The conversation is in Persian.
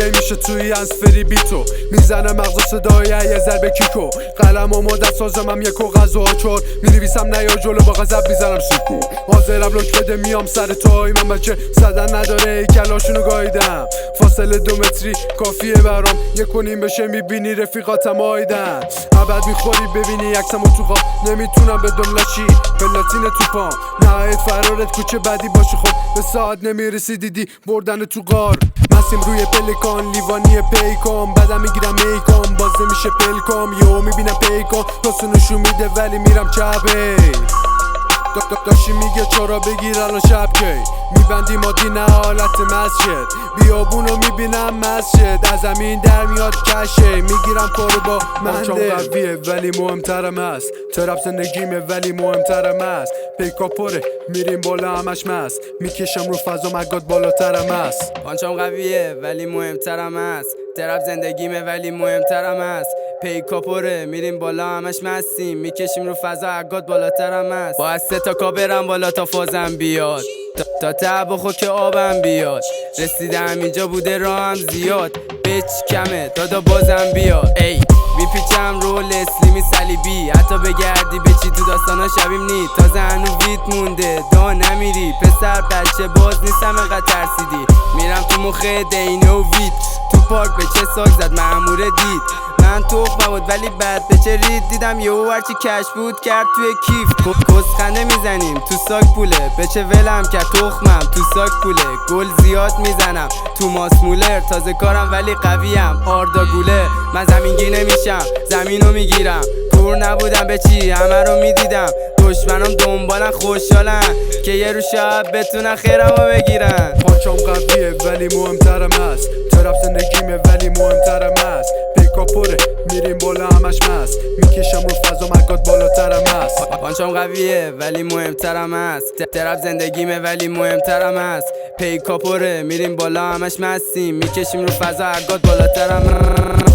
نمیشه توی انسفری بی تو میزنه مغز صدای یه ضربه کیکو قلم و مدت سازمم یک و غذا چور مینویسم نیا جلو با غضب میزنم سیکو حاضرم لک بده میام سر توی من بچه صدن نداره کلاشونو گاییدم فاصله 2 متری کافیه برام 1.5 بشه میبینی رفیقاتم آیدن ابد میخوری ببینی عکسمو تو خواب نمیتونم بدم لاشی پلاتین تو پام نهایت فرارت کوچه بدی باشه خب به ساعت نمیرسی دیدی بردن تو غار مسیم روی پلکان لیوانی پیکام بعدم میگیرم میکام باز نمیشه پلکام یهو میبینم پیکام تاسونشو میده ولی میرم چپه داشتی میگه چرا بگیر الان شب کی میبندی مادی نه حالت مسجد بیابونو میبینم مسجد از زمین در میاد کشه میگیرم کارو با منده قویه ولی مهمترم هست ترپ زندگیمه ولی مهمترم هست پیکا پره میریم بالا همش مست میکشم رو فضا مگاد بالاترم هست پانچم قویه ولی مهمترم هست ترپ زندگیمه ولی مهمترم هست پیکا پره میریم بالا همش مستیم میکشیم رو فضا عگاد بالاترم هست با از 3 تا کا برم بالا تا فازم بیاد تا تعب و خود که آبم بیاد رسیدم اینجا بوده راهم زیاد بچ کمه دادا بازم بیاد ای میپیچم رو اسلیمی صلیبی حتی بگردی به چی تو داستانا شبیم نی تازه هنو ویت مونده دا نمیری پسر بچه باز نیستم انقدر ترسیدی میرم تو مخ دینه و ویت تو پارک به چه ساک زد مأموره دید من تخمم بود ولی بعد به چه رید دیدم یهو هرچی کش بود کرد توی کیف کسخنده میزنیم تو ساک پوله به چه ولم کرد تخمم تو ساک پوله گل زیاد میزنم تو ماسمولر تازه کارم ولی قویم آردا گوله من زمینگیر نمیشم زمینو میگیرم کور نبودم به چی همه رو میدیدم دشمنم دنبالن خوشحالن که یه رو شب بتونن خیرمو بگیرن پانچم قویه ولی مهمترم هست ترپ زندگیمه ولی مهمترم هست پیکا پره میریم بالا همش مست میکشم رو فضا مگاد بالاترم هست پانچم قویه ولی مهمترم هست ترپ زندگیمه ولی مهمترم هست پیکا پره میریم بالا همش مستیم میکشیم رو فضا عگاد بالاترم